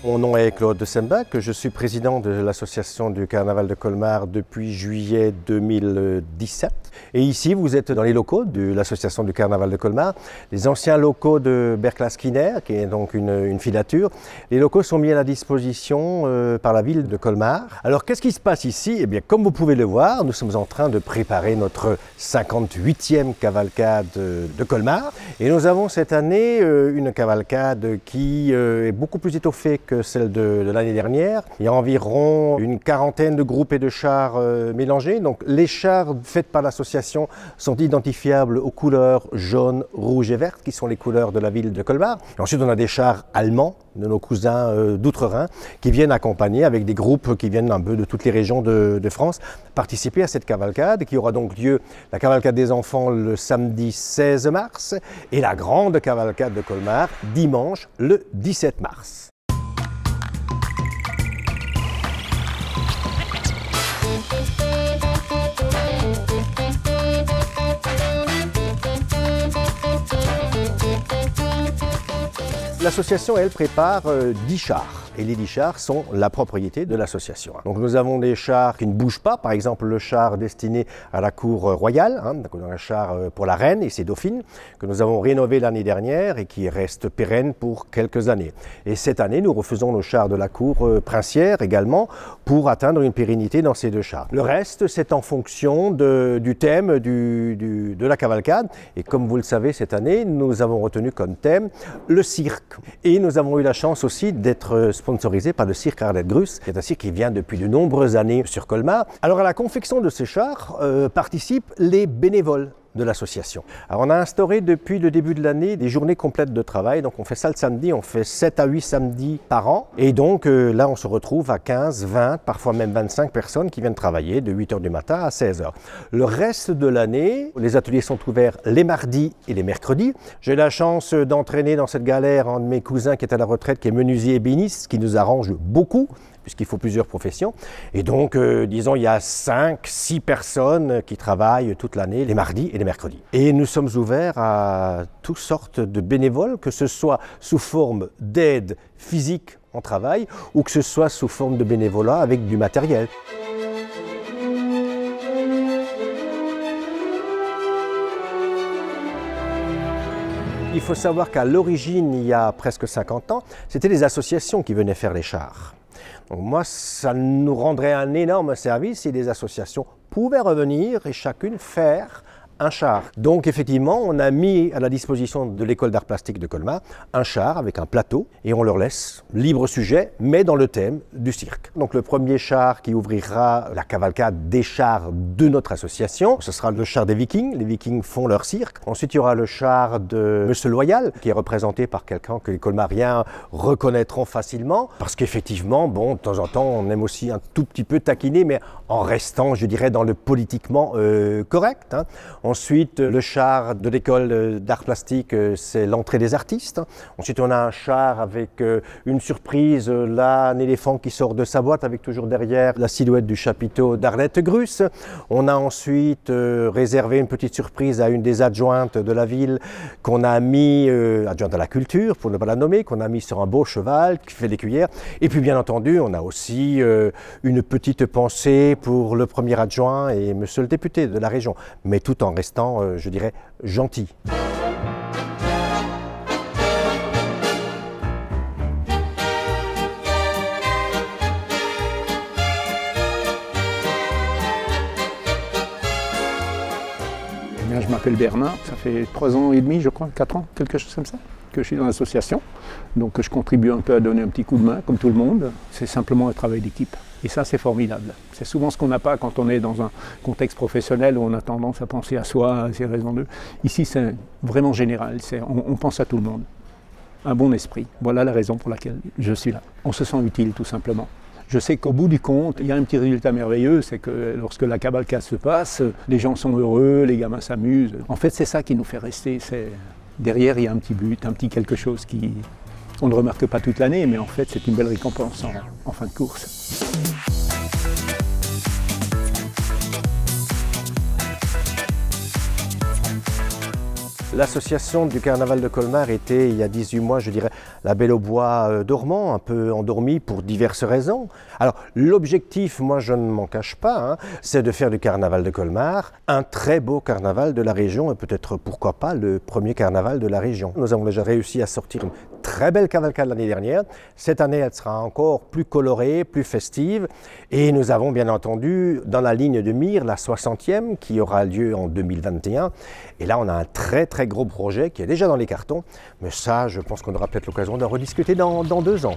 Mon nom est Claude de Sembach, je suis président de l'association du Carnaval de Colmar depuis juillet 2017. Et ici, vous êtes dans les locaux de l'association du Carnaval de Colmar, les anciens locaux de Berclas-Quinair, qui est donc une filature. Les locaux sont mis à la disposition par la ville de Colmar. Alors, qu'est-ce qui se passe ici? Eh bien, comme vous pouvez le voir, nous sommes en train de préparer notre 58e cavalcade de Colmar. Et nous avons cette année une cavalcade qui est beaucoup plus étoffée que celle de l'année dernière. Il y a environ une quarantaine de groupes et de chars mélangés. Donc, les chars faits par l'association sont identifiables aux couleurs jaune, rouge et verte, qui sont les couleurs de la ville de Colmar. Et ensuite, on a des chars allemands de nos cousins d'outre-Rhin qui viennent accompagner avec des groupes qui viennent un peu de toutes les régions de France participer à cette cavalcade qui aura donc lieu, la cavalcade des enfants, le samedi 16 mars et la grande cavalcade de Colmar dimanche le 17 mars. L'association, elle, prépare 10 chars. Et les 10 chars sont la propriété de l'association. Donc nous avons des chars qui ne bougent pas, par exemple le char destiné à la cour royale, donc un char pour la reine et ses dauphines, que nous avons rénové l'année dernière et qui reste pérenne pour quelques années. Et cette année, nous refaisons nos chars de la cour princière également pour atteindre une pérennité dans ces deux chars. Le reste, c'est en fonction du thème de la cavalcade. Et comme vous le savez, cette année, nous avons retenu comme thème le cirque. Et nous avons eu la chance aussi d'être sponsorisé par le cirque Arlette Gruss, qui est un cirque qui vient depuis de nombreuses années sur Colmar. Alors à la confection de ces chars participent les bénévoles de l'association. Alors on a instauré depuis le début de l'année des journées complètes de travail, donc on fait ça le samedi, on fait 7 à 8 samedis par an, et donc là on se retrouve à 15, 20, parfois même 25 personnes qui viennent travailler de 8 h du matin à 16 h. Le reste de l'année, les ateliers sont ouverts les mardis et les mercredis. J'ai la chance d'entraîner dans cette galère un de mes cousins qui est à la retraite, qui est menuisier ébéniste, ce qui nous arrange beaucoup, puisqu'il faut plusieurs professions. Et donc, disons, il y a 5, 6 personnes qui travaillent toute l'année, les mardis et les mercredis. Et nous sommes ouverts à toutes sortes de bénévoles, que ce soit sous forme d'aide physique en travail, ou que ce soit sous forme de bénévolat avec du matériel. Il faut savoir qu'à l'origine, il y a presque 50 ans, c'était les associations qui venaient faire les chars. Donc moi, ça nous rendrait un énorme service si les associations pouvaient revenir et chacune faire un char. Donc effectivement, on a mis à la disposition de l'école d'art plastique de Colmar un char avec un plateau et on leur laisse libre sujet, mais dans le thème du cirque. Donc le premier char qui ouvrira la cavalcade des chars de notre association, ce sera le char des Vikings. Les Vikings font leur cirque. Ensuite, il y aura le char de Monsieur Loyal, qui est représenté par quelqu'un que les Colmariens reconnaîtront facilement, parce qu'effectivement, bon, de temps en temps, on aime aussi un tout petit peu taquiner, mais en restant, je dirais, dans le politiquement correct. Ensuite, le char de l'école d'art plastique, c'est l'entrée des artistes. Ensuite, on a un char avec une surprise, là, un éléphant qui sort de sa boîte avec toujours derrière la silhouette du chapiteau d'Arlette Gruss. On a ensuite réservé une petite surprise à une des adjointes de la ville qu'on a mis, adjointe à la culture, pour ne pas la nommer, qu'on a mis sur un beau cheval qui fait des cuillères. Et puis, bien entendu, on a aussi une petite pensée pour le premier adjoint et monsieur le député de la région, mais tout en restant, je dirais, gentil. Je m'appelle Bernard, ça fait 3 ans et demi, je crois, 4 ans, quelque chose comme ça, que je suis dans l'association. Donc je contribue un peu à donner un petit coup de main, comme tout le monde. C'est simplement un travail d'équipe. Et ça, c'est formidable. C'est souvent ce qu'on n'a pas quand on est dans un contexte professionnel où on a tendance à penser à soi, à ses raisons d'eux. Ici, c'est vraiment général. On pense à tout le monde. Un bon esprit. Voilà la raison pour laquelle je suis là. On se sent utile, tout simplement. Je sais qu'au bout du compte, il y a un petit résultat merveilleux, c'est que lorsque la cavalcade se passe, les gens sont heureux, les gamins s'amusent. En fait, c'est ça qui nous fait rester. Derrière, il y a un petit but, un petit quelque chose on ne remarque pas toute l'année, mais en fait, c'est une belle récompense en fin de course. L'association du carnaval de Colmar était, il y a 18 mois, je dirais, la Belle au bois dormant, un peu endormie pour diverses raisons. Alors, l'objectif, moi je ne m'en cache pas, hein, c'est de faire du carnaval de Colmar un très beau carnaval de la région et peut-être, pourquoi pas, le premier carnaval de la région. Nous avons déjà réussi à sortir une très belle cavalcade l'année dernière. Cette année, elle sera encore plus colorée, plus festive. Et nous avons bien entendu, dans la ligne de mire, la 60e qui aura lieu en 2021. Et là, on a un très gros projet qui est déjà dans les cartons. Mais ça, je pense qu'on aura peut-être l'occasion d'en rediscuter dans 2 ans.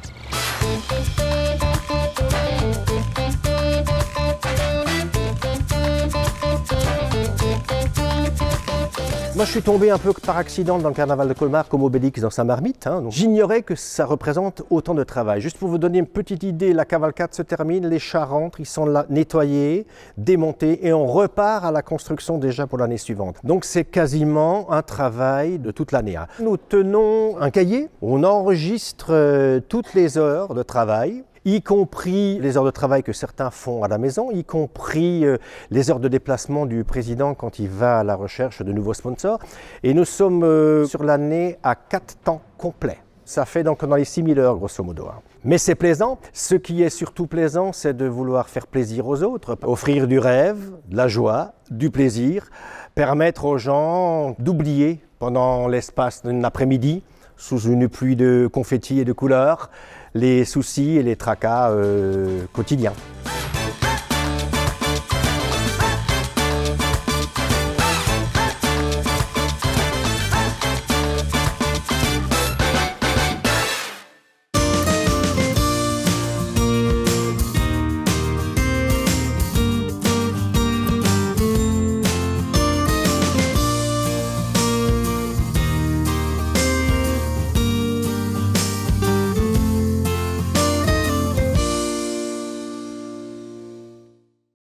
Moi, je suis tombé un peu par accident dans le carnaval de Colmar comme Obélix dans sa marmite. Hein, j'ignorais que ça représente autant de travail. Juste pour vous donner une petite idée, la cavalcade se termine, les chars rentrent, ils sont là nettoyés, démontés et on repart à la construction déjà pour l'année suivante. Donc c'est quasiment un travail de toute l'année. Hein. Nous tenons un cahier, on enregistre toutes les heures de travail, y compris les heures de travail que certains font à la maison, y compris les heures de déplacement du président quand il va à la recherche de nouveaux sponsors. Et nous sommes sur l'année à 4 temps complets. Ça fait donc dans les 6000 heures, grosso modo. Mais c'est plaisant. Ce qui est surtout plaisant, c'est de vouloir faire plaisir aux autres, offrir du rêve, de la joie, du plaisir, permettre aux gens d'oublier pendant l'espace d'un après-midi, sous une pluie de confettis et de couleurs, les soucis et les tracas quotidiens.